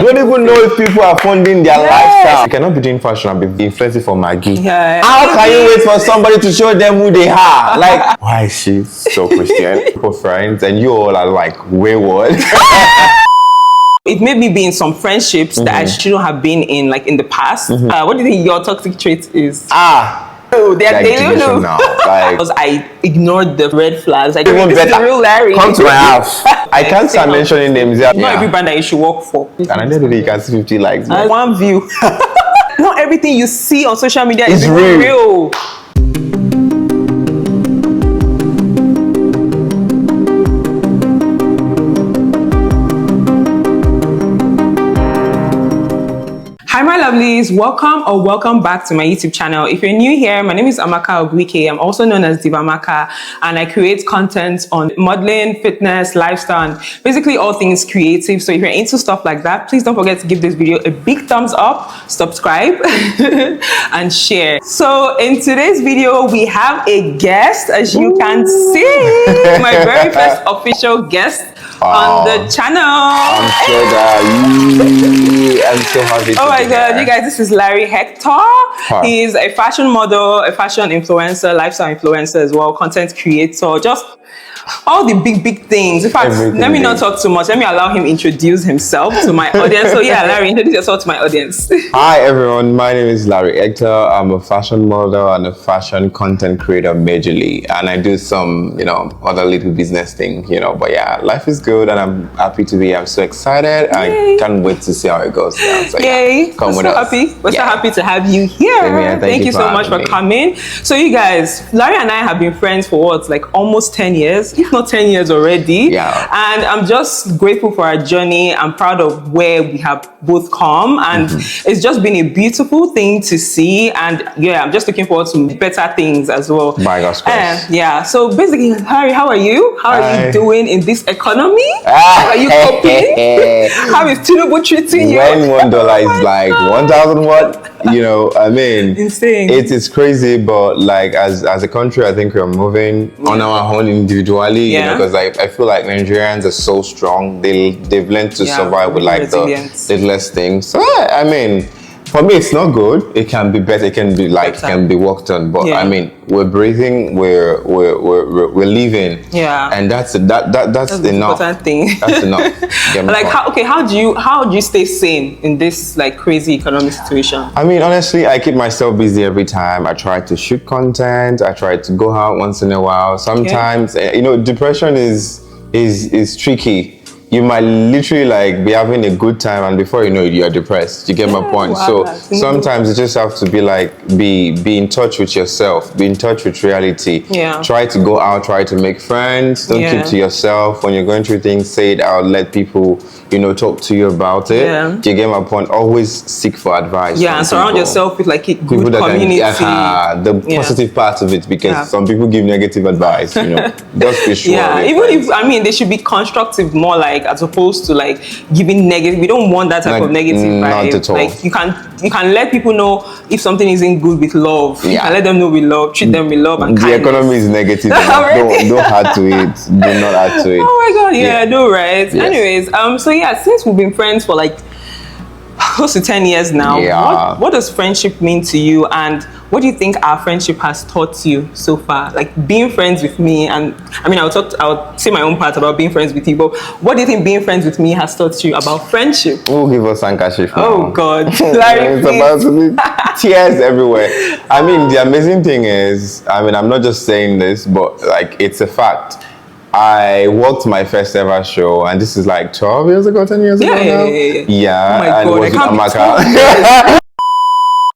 I don't even know if people are funding their lifestyle. You cannot be doing fashion and be influencing for Maggie. Yeah. How can you wait for somebody to show them who they are? Like, why is she so Christian? For friends, and you all are like wayward. It made me be in some friendships that I shouldn't have been in, like in the past. What do you think your toxic trait is? Oh, they're Like delusional. now. Like, Because I ignored the red flags. Like, even this is the better. real Larry. Come to my house. I can't start mentioning names. Not every brand that you should work for. And I know that you can see 50 likes. One view. Not everything you see on social media is real. real. Hi my lovelies, welcome back to my YouTube channel. If you're new here, my name is Amaka Ogwike. I'm also known as Diva Amaka, and I create content on modeling, fitness, lifestyle, and basically all things creative. So if you're into stuff like that, please don't forget to give this video a big thumbs up, subscribe, and share. So in today's video, we have a guest, as you can see, my very first official guest on the channel. I'm so happy to Oh my god, you guys, this is Larry Hector. He's a fashion model, a fashion influencer, lifestyle influencer as well, content creator, just all the big things. In fact, let me not talk too much. Let me allow him introduce himself to my audience. So yeah, Larry, introduce yourself to my audience. Hi everyone, my name is Larry Hector. I'm a fashion model and a fashion content creator majorly, and I do some, other little business things, but yeah, life is good and I'm happy to be here. I'm so excited. Yay. I can't wait to see how it goes now. So yay, yeah, come with so us. Happy. We're so happy to have you here. Thank you so much for coming. So you guys, Larry and I have been friends for what, like almost 10 years, if not 10 years already. Yeah. And I'm just grateful for our journey. I'm proud of where we have both come, and it's just been a beautiful thing to see. And yeah, I'm just looking forward to better things as well. By God's grace. Yeah. So basically, Harry, how are you? How are you doing in this economy? How are you coping? How is Tinubu treating you? When $1 is like 1,000 what? Insane. It's crazy, but like as a country, I think we're moving on our own individually. Because I feel like Nigerians are so strong. They've learned to survive with like the littlest things. So for me, it's not good. It can be better. It can be can be worked on. But we're breathing. We're living. Yeah. And that's enough. That's the important thing. That's enough. Like how do you stay sane in this like crazy economic situation? Honestly, I keep myself busy every time. I try to shoot content. I try to go out once in a while. Sometimes depression is tricky. You might literally like be having a good time, and before you know it, you're depressed. You get my point? So sometimes you just have to be in touch with yourself, be in touch with reality. Yeah. Try to go out, try to make friends. Don't keep to yourself. When you're going through things, say it out. Let people, talk to you about it. Yeah. You get my point? Always seek for advice. Yeah, and surround yourself with like a good community. The positive part of it, because some people give negative advice. Just be sure. Yeah, even if they should be constructive more, like as opposed to like giving negative. We don't want that type of negative vibe. Not at all. Like you can let people know if something isn't good with love. You can let them know with love, treat them with love and kindness. The economy is negative. Don't add to it. Do not add to it. Oh my god, I know, right? Yes. Anyways, so yeah, since we've been friends for like close to 10 years now, what does friendship mean to you, and what do you think our friendship has taught you so far? Like being friends with me, and I'll say my own part about being friends with you, but what do you think being friends with me has taught you about friendship? Who will give us handkerchief now? Oh God, Larry, it's about to be tears everywhere. The amazing thing is, I'm not just saying this, but like it's a fact. I worked my first ever show, and this is like 12 years ago, 10 years ago now. Yeah. Oh my God, it was with Amaka.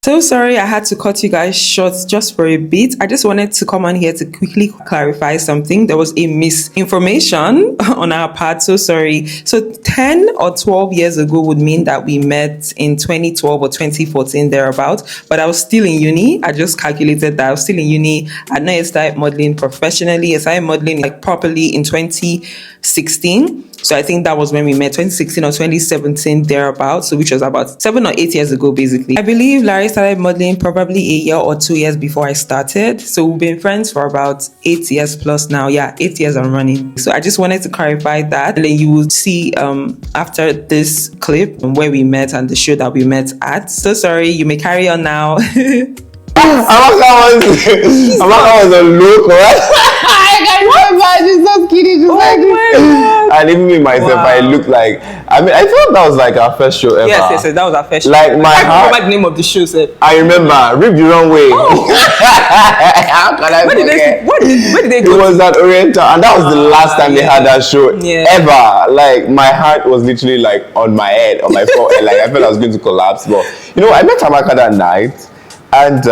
So sorry I had to cut you guys short just for a bit. I just wanted to come on here to quickly clarify something. There was a misinformation on our part. So sorry. So 10 or 12 years ago would mean that we met in 2012 or 2014 thereabout. But I was still in uni. I just calculated that I was still in uni. I know I started modeling professionally. I started modeling like properly in 2016. So I think that was when we met, 2016 or 2017, thereabouts. So which was about 7 or 8 years ago, basically. I believe Larry started modeling probably a year or 2 years before I started. So we've been friends for about 8 years plus now. Yeah, 8 years I'm running. So I just wanted to clarify that. And then you will see after this clip where we met and the show that we met at. So sorry, you may carry on now. Amaka was a look, right? I can't remember. She's so skinny. She's and even me myself, I look like. I mean, I thought that was like our first show ever. Yes, that was our first show. Like my heart. I remember the name of the show. I remember. Rip the Wrong Way. Oh. How can I forget? Where did they go? It was at Oriental, and that was the last time they had that show ever. Like my heart was literally like on my head, on my forehead. Like I felt I was going to collapse. But I met Amaka that night. And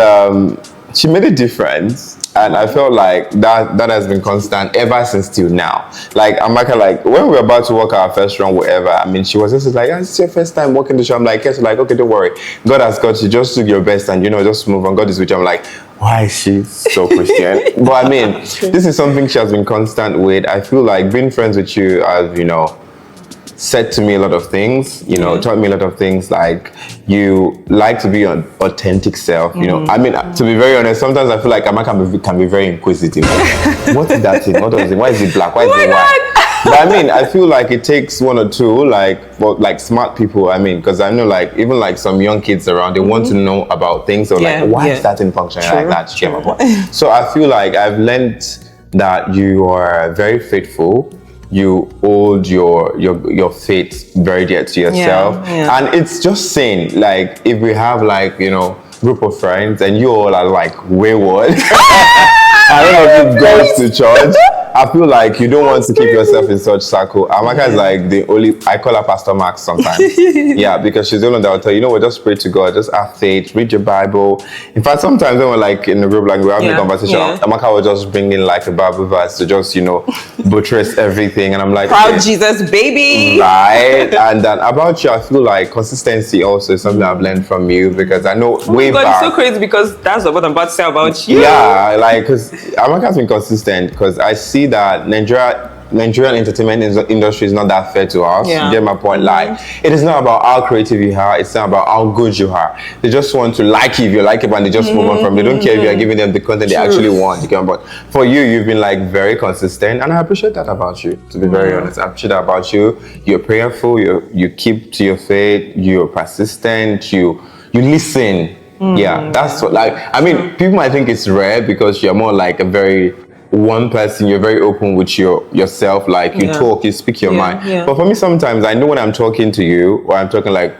she made a difference, and I felt like that has been constant ever since till now. Like Amaka, like when we were about to work our first run, whatever. I mean, she was just like, "It's your first time working the show." I'm like, "Yes." Like, okay, don't worry. God has got you. Just do your best, and just move on. God is with you. I'm like, why is she so Christian? But I mean, this is something she has been constant with. I feel like being friends with you, as said to me a lot of things, taught me a lot of things, like you like to be an authentic self, I mean, to be very honest, sometimes I feel like Amaka can be very inquisitive. Like, what is that thing? What is it? Why is it black? Why is it white? But I mean, I feel like it takes one or two, like smart people, I mean, because I know like, even like some young kids around, they want to know about things, or like, why is that in functioning like that? So I feel like I've learned that you are very faithful. You hold your faith very dear to yourself, and it's just saying, like, if we have like group of friends and you all are like wayward, I don't know if it goes to church. I feel like you don't want to keep yourself in such circle. Amaka is like the only, I call her Pastor Max sometimes. Yeah, because she's the one that will tell you, just pray to God, just have faith, read your Bible. In fact, sometimes when we're like in the group, like we're having a conversation, Amaka will just bring in like a Bible verse to just, buttress everything. And I'm like, proud Jesus, baby. Right. And then about you, I feel like consistency also is something I've learned from you, because I know way back. It's so crazy, because that's what I'm about to say about you. Yeah, like, because Amaka has been consistent, because I see that Nigerian entertainment industry is not that fair to us. You get my point? Like, it is not about how creative you are, it's not about how good you are. They just want to like you if you like it, and they just move on from it. They don't care if you are giving them the content they actually want. You get my point? For you, you've been like very consistent, and I appreciate that about you, to be very honest. I appreciate that about you. You're prayerful, you keep to your faith, you're persistent, you listen. Yeah, that's what, like, I mean, people might think it's rare because you're more like a very one person, you're very open with yourself, like you talk, you speak your mind. But for me, sometimes I know when I'm talking to you, or I'm talking like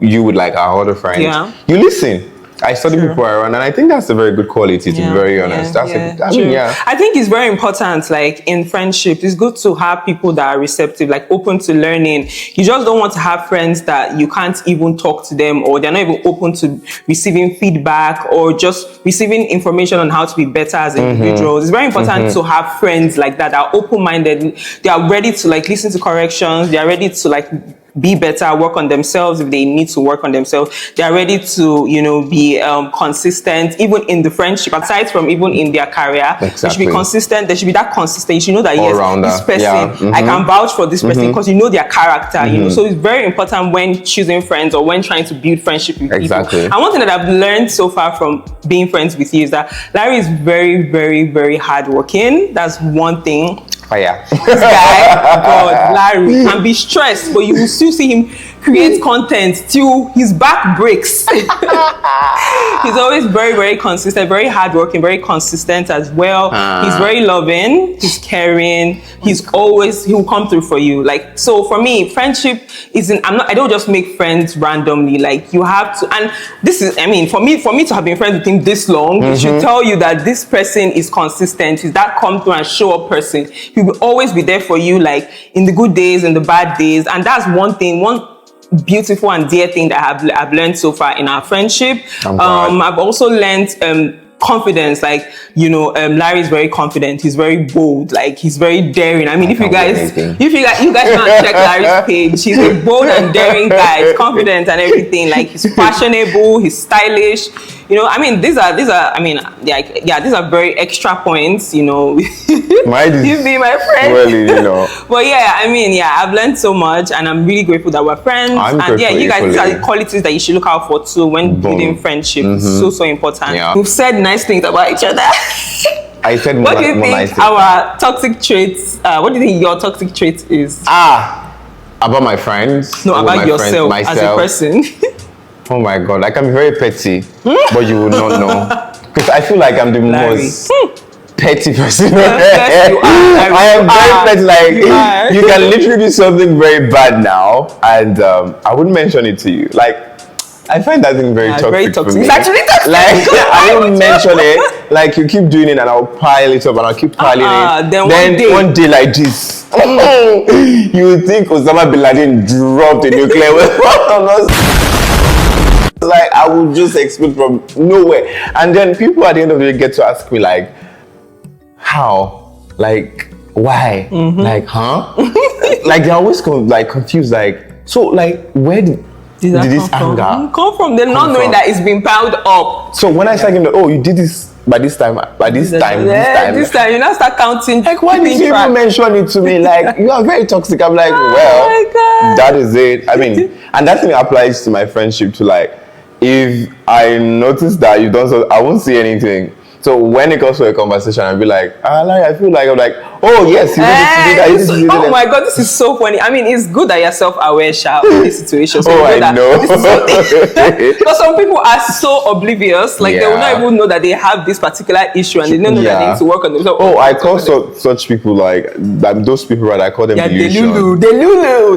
you with like our other friends, you listen. I study people around, and I think that's a very good quality, to be very honest. I think it's very important, like in friendship, it's good to have people that are receptive, like open to learning. You just don't want to have friends that you can't even talk to them, or they're not even open to receiving feedback, or just receiving information on how to be better as individuals. It's very important to have friends like that are open-minded. They are ready to like listen to corrections. They are ready to like be better, work on themselves if they need to work on themselves. They are ready to, be consistent, even in the friendship, aside from even in their career. They should be consistent. There should be that consistency. You know that, yes, this person, I can vouch for this person because you know their character, So it's very important when choosing friends or when trying to build friendship with people. And one thing that I've learned so far from being friends with you is that Larry is very, very, very hardworking. That's one thing. This guy, God, Larry, can be stressed, but you will still see him create content till his back breaks. He's always very, very consistent, very hardworking, very consistent as well. He's very loving, he's caring, he'll come through for you. Like, so for me, friendship I don't just make friends randomly. Like, you have to, and this is, I mean, for me to have been friends with him this long, it should tell you that this person is consistent. He's that come through and show up person. He will always be there for you, like in the good days and the bad days. And that's one beautiful and dear thing that I've learned so far in our friendship. I've also learned confidence. Like, Larry is very confident. He's very bold. Like, he's very daring. I mean, if you guys can't check Larry's page, he's a bold and daring guy. He's confident and everything. Like, he's fashionable. He's stylish. I mean, these are, I mean, yeah, these are very extra points, Mine is you be my friend. Well, But yeah, I mean, yeah, I've learned so much, and I'm really grateful that we're friends. And yeah, you guys, these are the qualities that you should look out for too when building friendship. So important. Yeah. We've said nice things about each other. I said what do you think nice our toxic traits? What do you think your toxic trait is? About my friends? No, about yourself as a person. Oh my God, I can be very petty, but you will not know. Because I feel like I'm the most petty person. Yes, you are. I am very petty. Like, you can literally do something very bad now, and I wouldn't mention it to you. Like, I find that thing very toxic. Very toxic. For me. It's actually toxic. Like, I don't mention it. Like, you keep doing it, and I'll pile it up, and I'll keep piling it. Then one day like this, you would think Osama bin Laden dropped a nuclear weapon. Like, I would just explode from nowhere. And then people at the end of the day get to ask me, like, how? Like, why? Like, huh? Like, they're always confused. Like, so, like, where did this anger come from? They're not knowing that it's been piled up. So when I start getting, oh, you did this by this time, this time, you now start counting. Like, why did you even mention it to me? Like, you are very toxic. I'm like, oh my God. That is it. I mean, and that thing applies to my friendship too. Like, if I notice that you don't, so I won't say anything. So when it comes to a conversation, I'll be like, Larry, I feel like, I'm like, oh yes, you did this, you did that. Oh my God, this is so funny. I mean, it's good that you're self-aware, Sha, of this situation. So I know. Because some people are so oblivious, like they will not even know that they have this particular issue, and they don't know that they need to work on themselves. Oh, I call such people like those people, right? I call them Delulu.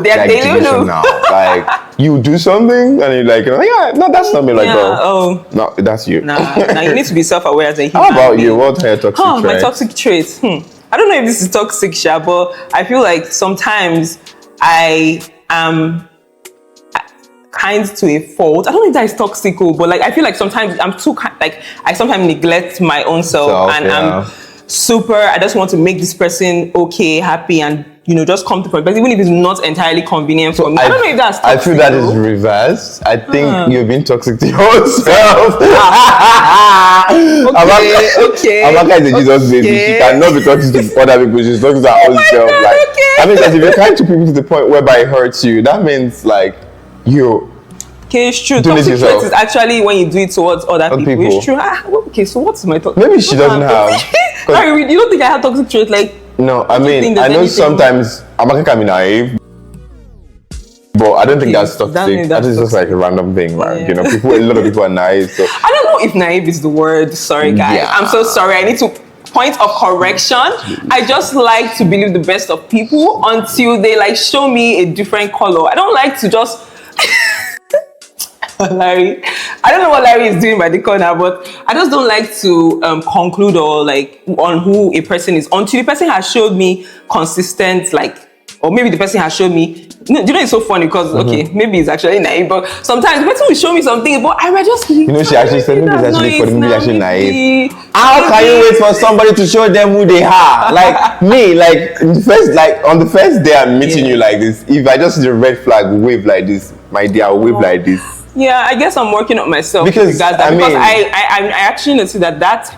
They're like Delulu now. Like, you do something and you're like, yeah, no, that's not me. Like, no, that's you. Nah, you need to be self-aware as a human. How about you? What are your toxic traits? My toxic traits. I don't know if this is toxic, Sha, but I feel like sometimes I am kind to a fault. I don't know if that is toxic, but like I feel like sometimes I'm too like I sometimes neglect my own self, and I'm super. I just want to make this person okay, happy, and just come to point. But even if it's not entirely convenient for me, I don't know if that's toxic. I feel that is reversed. I think you're being toxic to yourself. Okay. Amaka is a Jesus baby. She cannot be toxic to other people. She's toxic to her own self. God, like, I mean, because if you're kind to people to the point whereby it hurts you, that means like you. Okay, it's true. Toxic traits is actually when you do it towards other people. It's true. Okay, so what's my toxic? Maybe she doesn't have. You don't think I have toxic traits? Like, no, I mean, I know sometimes Amaka can be naive, but I don't think that's toxic. I think it's just like a random thing, right? A lot of people are naive. So I don't know if naive is the word. Sorry, guys. Yeah. I'm so sorry. I need to point of correction. I just like to believe the best of people until they like show me a different color. I don't like to just Larry. I don't know what Larry is doing by the corner, but I just don't like to conclude or like on who a person is until the person has showed me consistent, like, or maybe the person has showed me. Do you know it's so funny because maybe it's actually naive, but sometimes the person will show me something, but I might just she actually said maybe it's actually for maybe actually naive. How can you wait for somebody to show them who they are? Like me, like on the first day I'm meeting you like this, if I just see the red flag wave like this, my dear, I'll wave like this. Yeah, I guess I'm working on myself because I actually noticed that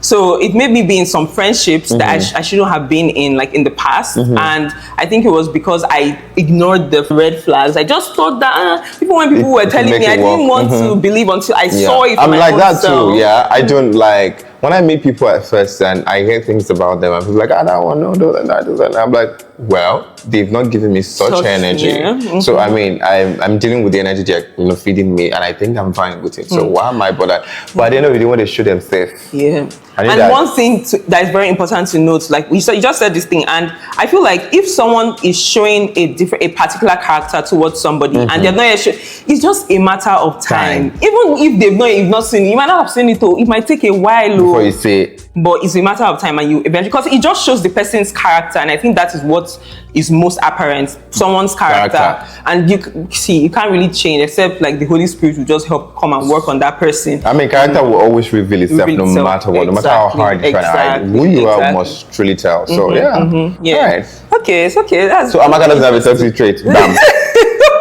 so it made me be in some friendships that I shouldn't have been in, like in the past, and I think it was because I ignored the red flags. I just thought that when people were telling me, I didn't want to believe until I saw it. I'm like that self. too. Yeah, I don't like when I meet people at first and I hear things about them and people like, I don't want to know that. And I'm like, well, they've not given me such energy. Yeah. So I mean, I'm dealing with the energy they're feeding me, and I think I'm fine with it. So why am I bothered? But at the end of the day, when they show them safe. Yeah. And one thing that is very important to note, like you just said this thing, and I feel like if someone is showing a particular character towards somebody, and they're not yet sure, it's just a matter of time. Even if you've not seen it, you might not have seen it. It might take a while before you see it. But it's a matter of time, and you eventually, because it just shows the person's character, and I think that is what is most apparent. Someone's character. And you can't really change except like the Holy Spirit will just help come and work on that person. I mean, character will always reveal itself no matter what, no matter how hard you try to hide. Who you are must truly tell. So yeah. Right. Okay, it's okay. So Amaka doesn't have a toxic trait. Bam.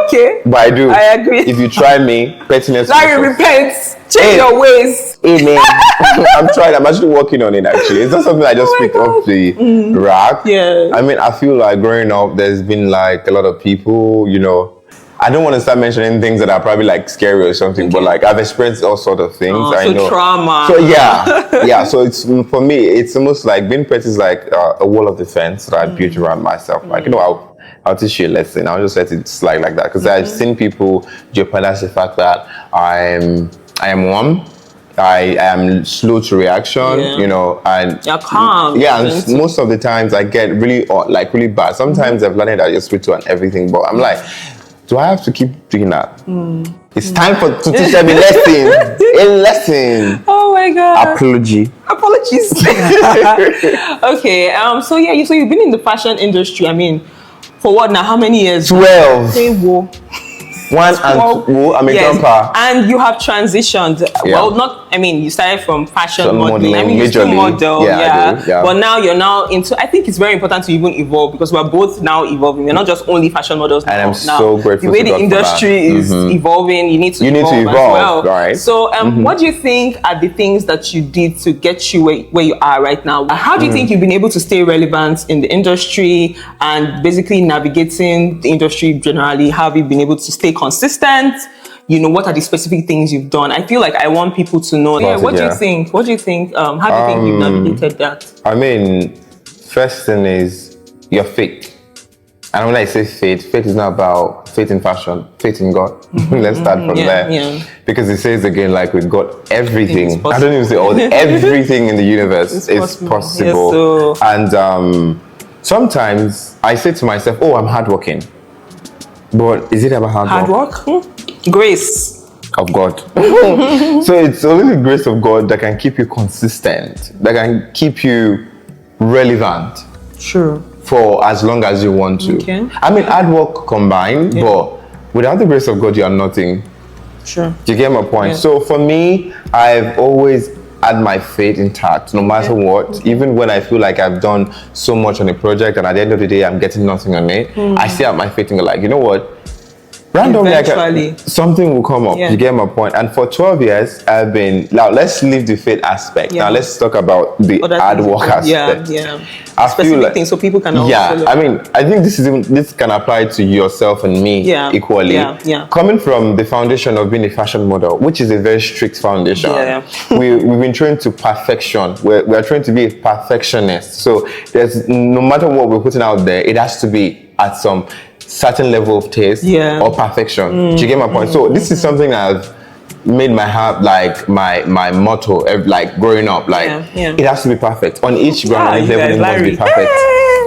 Okay. But I do. I agree. If you try me, pettiness. Larry repents. Change your ways. Amen. I'm trying. I'm actually working on it. Actually, it's not something I just picked off the rack. Yeah. I mean, I feel like growing up, there's been like a lot of people. I don't want to start mentioning things that are probably like scary or something, but like I've experienced all sort of things. I know. Trauma. So yeah. So it's for me, it's almost like being pet is like a wall of defense that I built around myself. Like I'll teach you a lesson. I'll just let it slide like that because I've seen people jeopardize the fact that I am warm. I am slow to reaction, and you're calm. Yeah, and most of the times I get really really bad. Sometimes I've learned that I just switch to and everything, but I'm like, do I have to keep doing that? It's time to teach them a lesson. A lesson. Oh my God. Apologies. Okay. So you've been in the fashion industry. I mean, for what now? How many years? 12. Say whoa. One and two, I'm a jumper. And you have transitioned. Yeah. Well, not, I mean, you started from fashion So modeling. I mean, you still majorly. model, Yeah, I do, yeah. But now you're now into, I think it's very important to even evolve because we're both now evolving. We're not just only fashion models now. And I'm so grateful the way to the God industry is evolving, you need to evolve as well. Right? So what do you think are the things that you did to get you where you are right now? How do you think you've been able to stay relevant in the industry and basically navigating the industry generally? How have you been able to stay consistent? What are the specific things you've done? I feel like I want people to know. What do you think? How do you think you've navigated that? I mean, first thing is your faith. And when I say faith is not about faith in fashion, faith in God. Let's start from there. Yeah. Because it says again, like with God, everything. I don't even say all, everything in the universe is possible. Yes, and sometimes I say to myself, I'm hardworking. But is it about hard work? Grace of God. So it's only the grace of God that can keep you consistent, that can keep you relevant. Sure. For as long as you want to. Okay. I mean, hard work combined, but without the grace of God, you are nothing. Sure. Do you get my point? Yeah. So for me, I've always had my faith intact, no matter what. Even when I feel like I've done so much on a project and at the end of the day, I'm getting nothing on it, I still have my faith in God. Like, you know what? Randomly, something will come up. You get my point? And for 12 years, I've been, now let's leave the faith aspect. Now let's talk about the hard work aspect. I feel like things so people can also I mean, I think this can apply to yourself and me equally. Coming from the foundation of being a fashion model, which is a very strict foundation. We've been trained to perfection. We're trained to be a perfectionist. So there's, no matter what we're putting out there, it has to be at some certain level of taste or perfection. Do you get my point? So this is something I've made my heart like my motto, like growing up. Like it has to be perfect on each ground and each level. It must be perfect.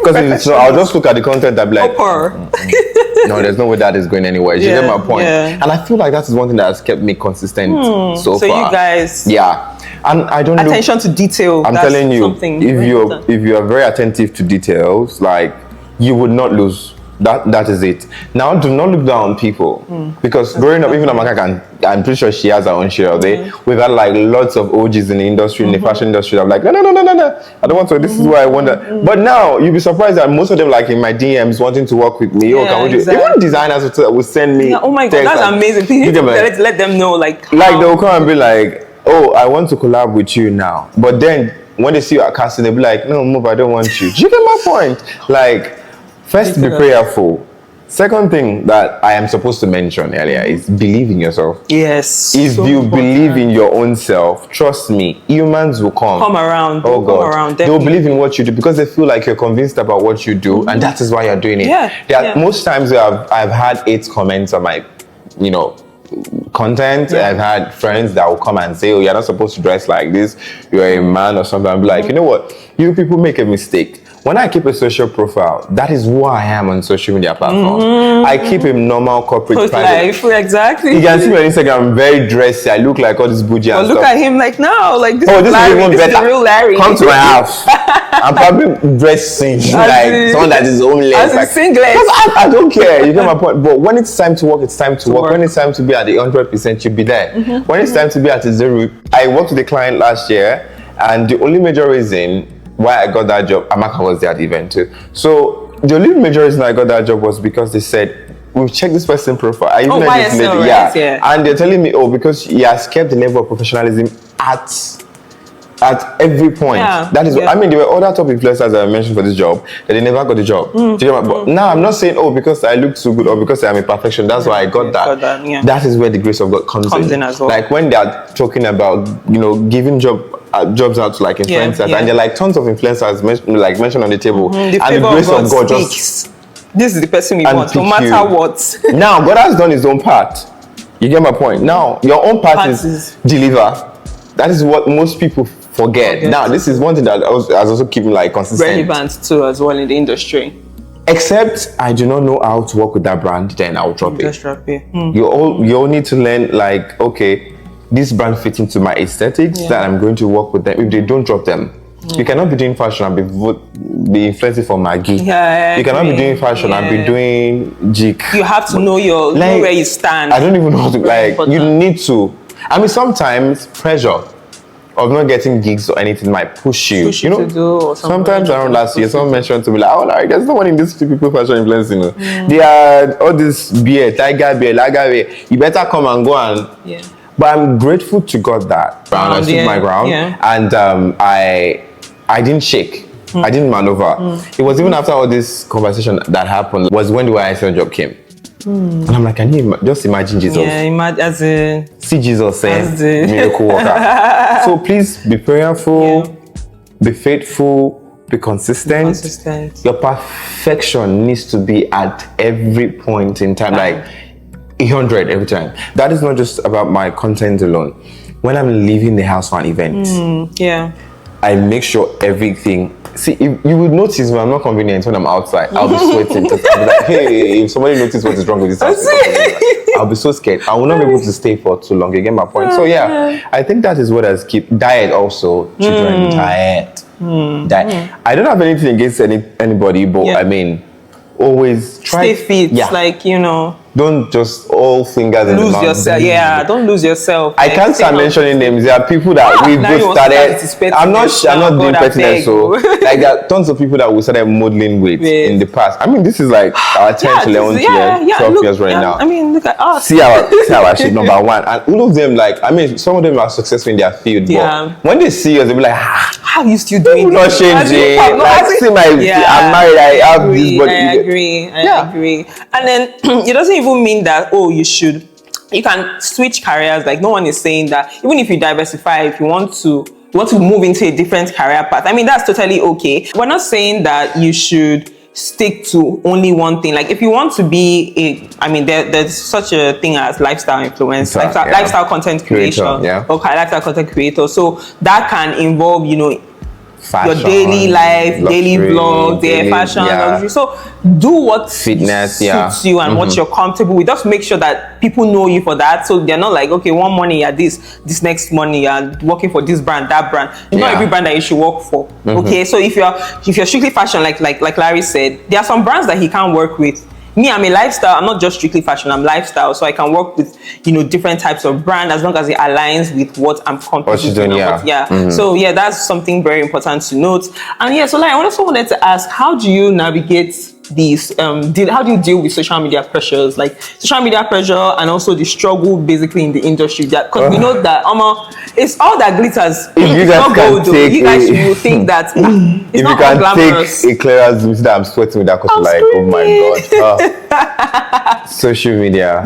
Because if it's not, I'll just look at the content and be like, no, there's no way that is going anywhere. Do you get my point? And I feel like that is one thing that has kept me consistent so far. So you guys, and I don't attention to detail. I'm telling you, if you are very attentive to details, like you would not lose. That is it. Now, do not look down on people because growing up, even Amaka I'm pretty sure she has her own share of it. We've had like lots of OGs in the industry, in the fashion industry. I'm like, no. I don't want to. This is why I wonder. But now you'll be surprised that most of them, like in my DMs, wanting to work with me. Can we do? Even designers will send me. Oh my God, that's amazing. Please let them know, like they'll come and be like, I want to collab with you now. But then when they see you at casting, they'll be like, no, move. I don't want you. Do you get my point? Like. First, be prayerful. Second thing that I am supposed to mention earlier is believe in yourself. Yes. If you believe in your own self, trust me, humans will come around. Oh God, they'll believe in what you do because they feel like you're convinced about what you do, and that is why you're doing it. Most times I've had hate comments on my, content. I've had friends that will come and say, you're not supposed to dress like this. You're a man or something. I'll be like, you know what? You people make a mistake. When I keep a social profile, that is who I am on social media platform. I keep a normal corporate life. Exactly. You can see me on Instagram, I'm very dressy. I look like all this bougie and stuff. Look at him like, no, like this is Larry. Even this better. Is the real Larry. Come to my house. I'm probably dressing like someone that is homeless. As like, singlet. I don't care. You get my point. But when it's time to work, it's time to work. When it's time to be at the 100%, you'll be there. When it's time to be at the 0, I worked with a client last year, and the only major reason why I got that job, Amaka was there at the event too. So the only major reason I got that job was because they said, we've checked this person's profile. I even Oh, know this YSL, lady, right? Yeah. and they're telling me, oh, because he has kept the level of professionalism at every point. Yeah, That is, yeah. I mean, there were other top influencers that I mentioned for this job that they never got the job. Do you know what? But now I'm not saying, oh, because I look so good or because I'm a perfection, that's why I got that. Yeah. That is where the grace of God comes in as well. Like when they are talking about, giving jobs out to like influencers, and there are like tons of influencers mentioned on the table, The and the favor grace of of God speaks. just This is the person we and want, no pick matter you. what. Now God has done his own part. You get my point. Now your own part is deliver. That is what most people forget. Now this is one thing that has also kept me like consistent, Relevant too as well in the industry. Except I do not know how to work with that brand, then I'll drop it. Just drop it. You all need to learn, like, okay, this brand fits into my aesthetics, that I'm going to work with them. If they don't, drop them. You cannot be doing fashion and be influencing for Maggie. Yeah, you cannot be doing fashion and be doing jig. You have to know know where you stand. I don't even know how to, like, you need to. I mean, sometimes pressure of not getting gigs or anything might push you. To do, or sometimes around last year, someone mentioned to me like, oh, like, there's no one in this people fashion influencing. They are all this beer, tiger beer, lager beer. You better come and go and. Yeah. But I'm grateful to God that I stood my ground, and I didn't shake. I didn't maneuver. It was even after all this conversation that happened was when the YSL job came. And I'm like, can you just imagine Jesus? Yeah, see Jesus saying miracle worker. So please be prayerful, be faithful, be consistent. Your perfection needs to be at every point in time, like 100 every time. That is not just about my content alone. When I'm leaving the house for an event, I make sure everything. See, if you would notice when I'm not convenient when I'm outside, I'll be sweating. I'll be like, hey, if somebody notices what is wrong with this house, I'll be so scared. I will not be able to stay for too long. You get my point? So I think that is what has kept diet also. Children, diet. I don't have anything against anybody, but I mean, always try. Stay fit, like, don't just all fingers in the mouth. Lose yourself. Don't lose yourself. I can't start mentioning names. There are people that we both started. I'm not being pertinent. So like there are tons of people that we started modeling with in the past. I mean, this is like our 10th, 11th year, 12 years right now. I mean, look at us. See our shit number one, and all of them, like, I mean, some of them are successful in their field. But when they see us, they'll be like, how you still doing this? Not changing. Like, see I'm married. I have this body. I agree. And then it doesn't even mean that you can switch careers. Like, no one is saying that. Even if you diversify, if you want to move into a different career path, I mean, that's totally okay. We're not saying that you should stick to only one thing. Like, if you want to be there's such a thing as lifestyle influence, lifestyle content creation, lifestyle content creator. So that can involve, fashion, your daily life, luxury, daily vlog, fashion, luxury. So do what suits you and what you're comfortable with. Just make sure that people know you for that. So they're not like, okay, one morning you're this next morning you're working for this brand, that brand. It's not every brand that you should work for. Okay, so if you're strictly fashion, like Larry said, there are some brands that he can't work with. Me, I'm a lifestyle. I'm not just strictly fashion. I'm lifestyle, so I can work with different types of brand as long as it aligns with what I'm comfortable with. So that's something very important to note. And so like, I also wanted to ask, how do you navigate these? How do you deal with social media pressures, like social media pressure, and also the struggle basically in the industry? Because we know that it's all that glitters. You guys will think that it's not all glamorous. If you can take a clearance that I'm sweating with that, because like, oh my god, social media.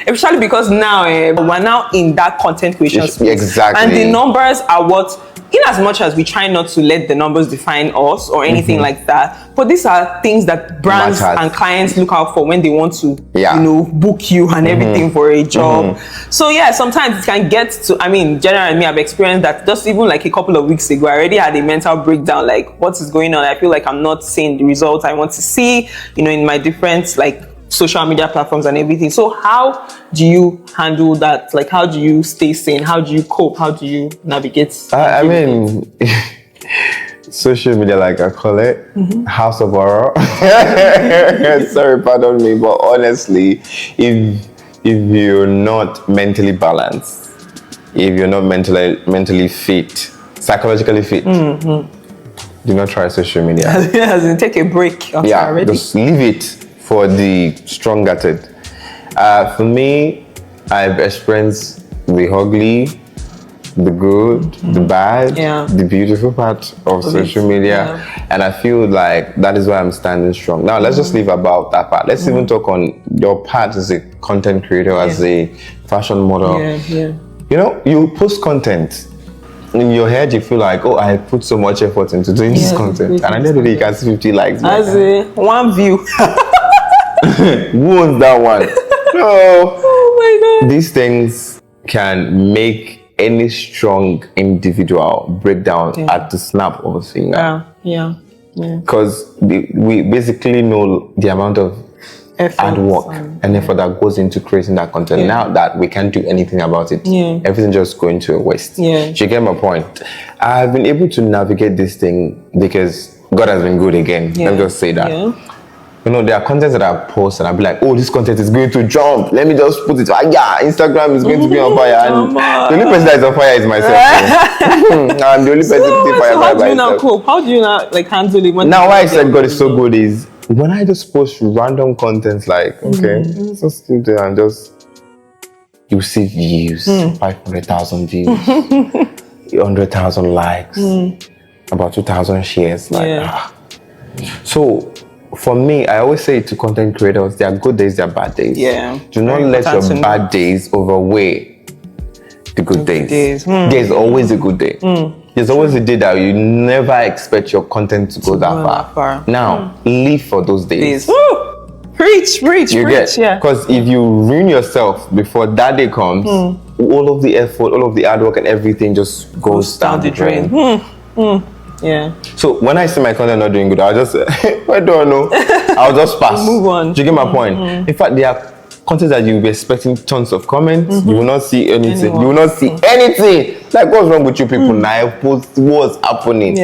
Especially because now we're now in that content creation space. Exactly. And the numbers are what, in as much as we try not to let the numbers define us or anything like that, but these are things that brands and clients look out for when they want to, book you and everything for a job. So sometimes it can get to, generally me, I've experienced that just even like a couple of weeks ago, I already had a mental breakdown, like, what is going on? I feel like I'm not seeing the results I want to see, in my different, like, social media platforms and everything. So how do you handle that? Like, how do you stay sane? How do you cope? How do you navigate? Social media, like I call it, house of horror. Sorry, pardon me, but honestly, if you're not mentally balanced, if you're not mentally fit, psychologically fit, do not try social media. Take a break. Just leave it for the strong-hearted. For me, I've experienced the ugly, the good, the bad, the beautiful part of social media, and I feel like that is why I'm standing strong. Now let's just leave about that part. Let's even talk on your part as a content creator, as a fashion model. You know, you post content. In your head, you feel like, oh, I put so much effort into doing this content, and at the end of the day, you can see 50 likes. As a one view. Who owns that one? No. Oh my God. These things can make any strong individual break down at the snap of a finger. Because we basically know the amount of hard work and effort that goes into creating that content. Now that we can't do anything about it, everything just going to a waste. You get my point? I've been able to navigate this thing because God has been good again. Let me just say that. You know, there are contents that I post and I'll be like, oh, this content is going to jump. Let me just put it. Instagram is going to be on fire. And the only person that is on fire is myself. I'm the only person to be fire by myself. How do you now cope? How do you now handle it? Now, why I said God is so good is when I just post random contents like, okay, just do there and just, you see views, 500,000 views, 100,000 likes, about 2,000 shares. So, for me, I always say to content creators, there are good days, there are bad days. Do not let your bad days overweigh the good days. There's always a good day. There's always a day that you never expect your content to go that far. Now, live for those days. Preach. Because if you ruin yourself before that day comes, all of the effort, all of the hard work and everything just goes down the drain. So when I see my content not doing good, I'll just I don't know. I'll just pass. Move on. Do you get my point? In fact, there are content that you'll be expecting tons of comments. You will not see anything. You will not see anything. Like, what's wrong with you people now? What's happening?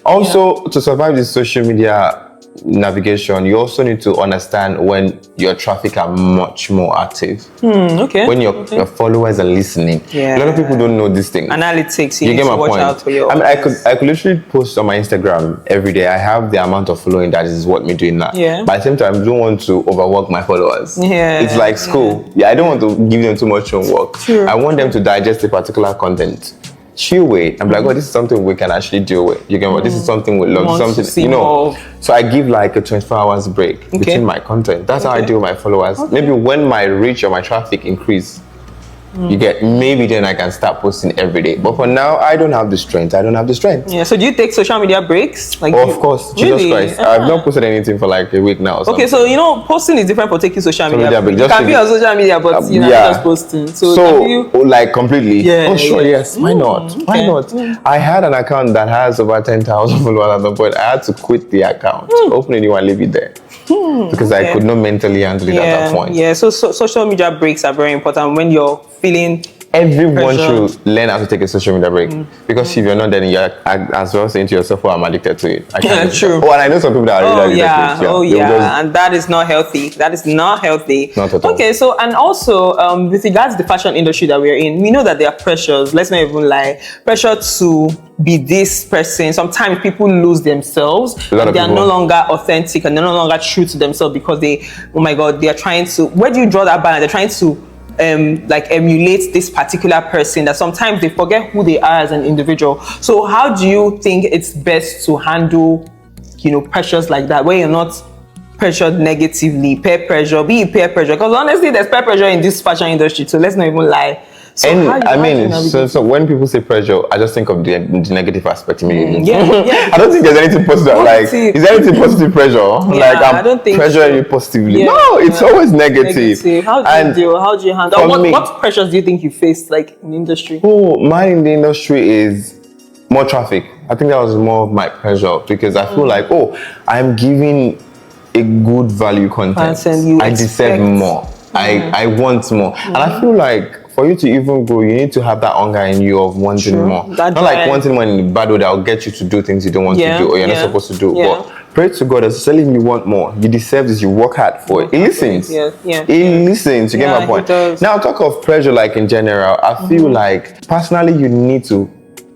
Also, to survive this social media navigation, you also need to understand when your traffic are much more active. When your followers are listening. A lot of people don't know this thing. Analytics, you need to watch out for your I could literally post on my Instagram every day. I have the amount of following that is what me doing that. But at the same time, I don't want to overwork my followers. It's like school. I don't want to give them too much homework. I want them to digest a particular content. Chill with. I'm like, oh, this is something we can actually deal with. You get what? This is something we love. Something, you know. So I give like a 24 hours break between my content. That's how I deal with my followers. Maybe when my reach or my traffic increase, you get, maybe then I can start posting every day. But for now, I don't have the strength. So do you take social media breaks? Like, of course, Jesus Christ. I've not posted anything for like a week now. Okay, so you know, posting is different for taking social media breaks. You can be on social media, but you're not just posting. So like completely. Yes. Why not? Why not? I had an account that has over 10,000 followers at the point. I had to quit the account. Open a new one, leave it there. Because I could not mentally handle it at that point. So social media breaks are very important when you're feeling everyone should learn how to take a social media break. Because if you're not, then you're as well saying to yourself, oh, I'm addicted to it. True. Oh, and I know some people that are really addicted to it. And that is not healthy. Not at all. Okay, so and also with regards to the fashion industry that we're in, we know that there are pressures, let's not even lie, pressure to be this person. Sometimes people lose themselves. They are no longer authentic and they're no longer true to themselves because they are trying to, where do you draw that balance? They're trying to like emulate this particular person that sometimes they forget who they are as an individual. So how do you think it's best to handle, pressures like that, where you're not pressured negatively, peer pressure, because honestly there's peer pressure in this fashion industry, so let's not even lie. So so when people say pressure, I just think of the negative aspect immediately. I don't think there's anything positive. Like, is there anything positive pressure? I don't think pressuring you positively. No, it's always negative. How do you handle? What pressures do you think you face, like in the industry? Oh, mine in the industry is more traffic. I think that was more of my pressure because I feel like, I'm giving a good value content. I deserve more. I want more, and I feel like, for you to even grow, you need to have that hunger in you of wanting more. Not like wanting more in the bad way that will get you to do things you don't want to do or you're not supposed to do. But pray to God, especially if you want more. You deserve this, you work hard for it. He listens. He listens, you get my point. Now, talk of pressure, like in general, I feel like, personally, you need to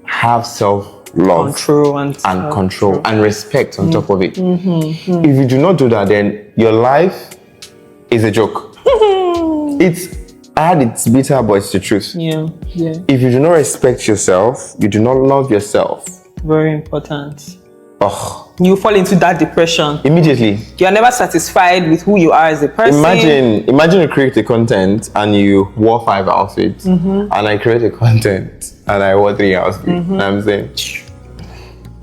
have self love, control, and control and respect on top of it. If you do not do that, then your life is a joke. It's hard, it's bitter, but it's the truth. Yeah. If you do not respect yourself, you do not love yourself. Very important. Oh, You fall into that depression. immediately. You are never satisfied with who you are as a person. Imagine you create a content and you wore 5 outfits, and I create a content and I wore 3 outfits. And I'm saying,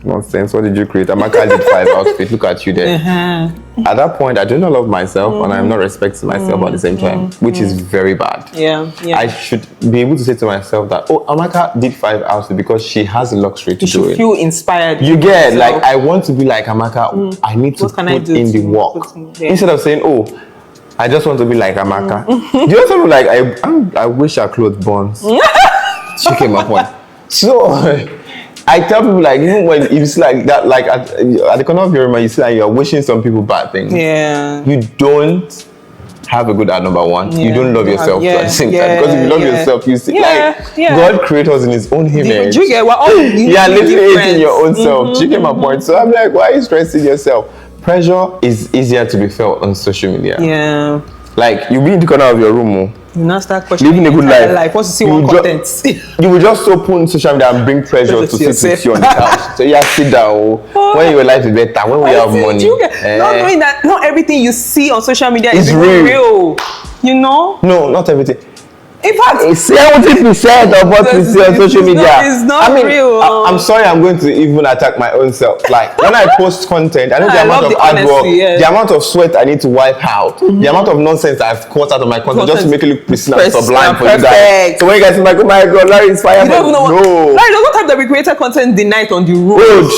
nonsense, what did you create? Amaka did 5 outfits. Look at you there. At that point, I do not love myself and I'm not respecting myself at the same time, which is very bad. Yeah. I should be able to say to myself that, oh, Amaka did 5 outfits because she has the luxury to do it. You feel inspired. You get, like, I want to be like Amaka. I need to put in the work. Instead of saying, oh, I just want to be like Amaka. You also know, like, I wish our clothes burns. She came up one. So I tell people, like, even when it's like that, like at the corner of your room, you see like you're wishing some people bad things. Yeah. You don't have a good heart, number one. You don't love yourself at the same time. Because if you love yourself, you see, God created us in His own image. Do you get what? Literally hating your own self. Do you get my point? So I'm like, why are you stressing yourself? Pressure is easier to be felt on social media. Yeah. Like, you be in the corner of your room. You now start questioning living a good life. Once you see one content, you will just open social media and bring pressure to sit with you on the couch. So you sit down when your life is better, when we have money. Not knowing that not everything you see on social media is real. You know? No, not everything. In fact, 70% of what we see on social media is not real. I'm sorry, I'm going to even attack my own self. Like, when I post content, I know the amount of hard work, the amount of sweat I need to wipe out, the amount of nonsense I've caught out of my content just to make it look pristine and sublime for you guys. So when you guys are like, oh my God, Larry is fire. No. Larry doesn't have that we created content the night on the road.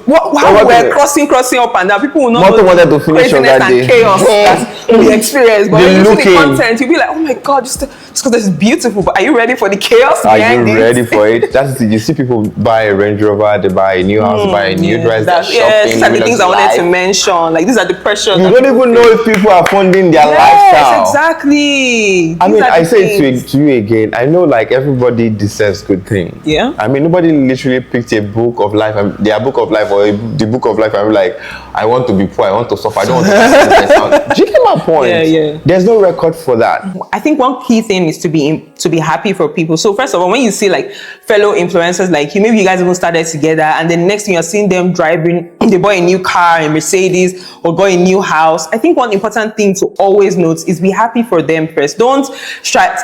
How we're crossing up and down, people will not know wanted to finish on that day. And chaos that we experience. But when you see the content, you'll be like, oh my God, just because this is beautiful. But are you ready for the chaos? Are you ready for it? That's it. You see people buy a Range Rover, they buy a new house, buy a new dress, they're shopping. These are the things I wanted to mention. Like, these are the pressures. You don't even know if people are funding their lifestyle. Exactly. I mean, I say it to you again. I know, like, everybody deserves good things. Yeah. I mean, nobody literally picked a book of life, and their book of life, or the book of life, and I'm like, I want to be poor, I want to suffer, I don't want to. Do you get my point? Yeah. There's no record for that. I think one key thing is to be happy for people. So first of all, when you see like fellow influencers like you, maybe you guys even started together, and then next thing you're seeing them driving, they bought a new car, a Mercedes, or got a new house. I think one important thing to always note is be happy for them first. Don't start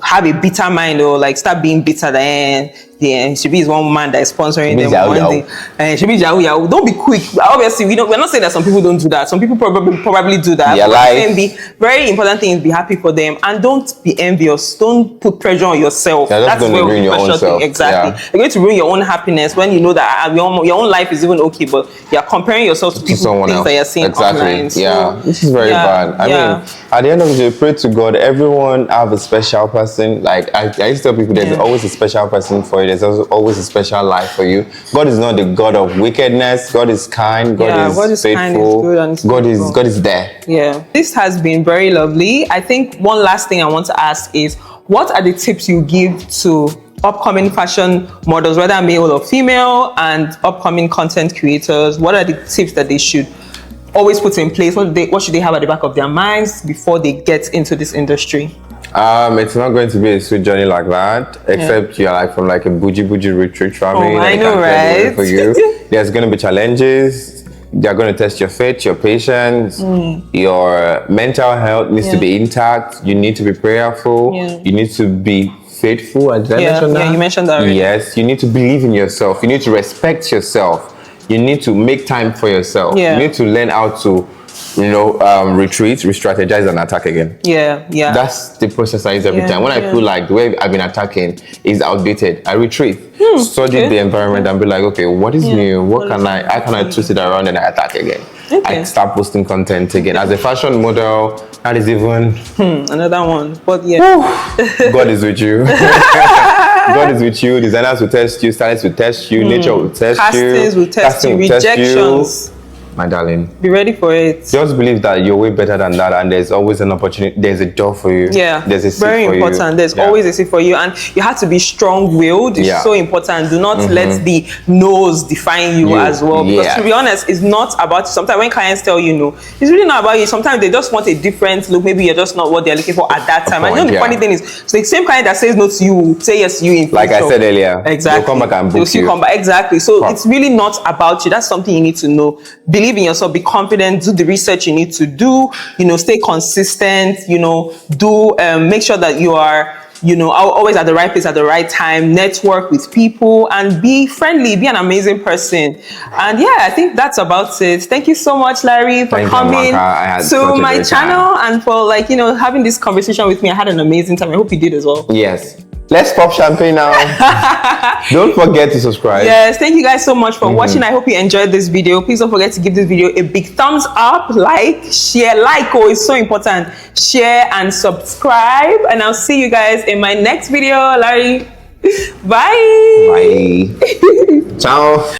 have a bitter mind or like start being bitter than Shibi is one man that is sponsoring them one day. And Shibi Yahoo. Don't be quick. Obviously, we're not saying that some people don't do that. Some people probably do that. Very important thing is be happy for them and don't be envious. Don't put pressure on yourself. That's going to ruin your own self. Exactly. Yeah. You're going to ruin your own happiness when you know that your own life is even okay, but you're comparing yourself to people someone else that you're seeing online. So, this is very bad. I mean, at the end of the day, pray to God. Everyone have a special person. Like I used to tell people, there's always a special person for you. There's always a special life for you. God is not the God of wickedness. God is kind. God is faithful. God is there. Yeah. This has been very lovely. I think one last thing I want to ask is, what are the tips you give to upcoming fashion models, whether male or female, and upcoming content creators? What are the tips that they should always put in place? What should they have at the back of their minds before they get into this industry? It's not going to be a sweet journey like that, except you're like from like a bougie rich family. I know, right? For you, there's going to be challenges. They're going to test your faith, your patience, your mental health needs to be intact. You need to be prayerful. You need to be faithful. Did I mention that? Yeah, you mentioned that already. Yes, you need to believe in yourself. You need to respect yourself. You need to make time for yourself. You need to learn how to retreat, re-strategize, and attack again. Yeah. That's the process I use every time. When I feel like the way I've been attacking is outdated, I retreat, study the environment, and be like, okay, what is new? How can I twist it around, and I attack again? I start posting content again. As a fashion model, that is even another one. But God is with you. God is with you. Designers will test you. Stylists will test you. Nature will test you. Castings will test you. Rejections. my darling. Be ready for it. Just believe that you're way better than that, and there's always an opportunity. There's a door for you. Yeah, there's a seat very for important. you. There's always a seat for you, and you have to be strong-willed. It's so important. Do not let the no's define you as well, because to be honest, it's not about you. Sometimes when clients tell you no, it's really not about you. Sometimes they just want a different look. Maybe you're just not what they're looking for at that time. And you know the funny thing is, so the same client that says no to you will say yes to you in future. Like I said earlier, exactly. They'll come back and book you. Come back. Exactly. So it's really not about you. That's something you need to know. Believe in yourself. Be confident. Do the research you need to do. Stay consistent. Make sure that you are always at the right place at the right time. Network with people and be friendly. Be an amazing person. And I think that's about it. Thank you so much, Larry, for coming to my channel and for having this conversation with me. I had an amazing time. I hope you did as well. Yes. Let's pop champagne now. Don't forget to subscribe. Yes, thank you guys so much for watching. I hope you enjoyed this video. Please don't forget to give this video a big thumbs up, share. It's so important. Share and subscribe. And I'll see you guys in my next video. Larry, bye. Bye. Ciao.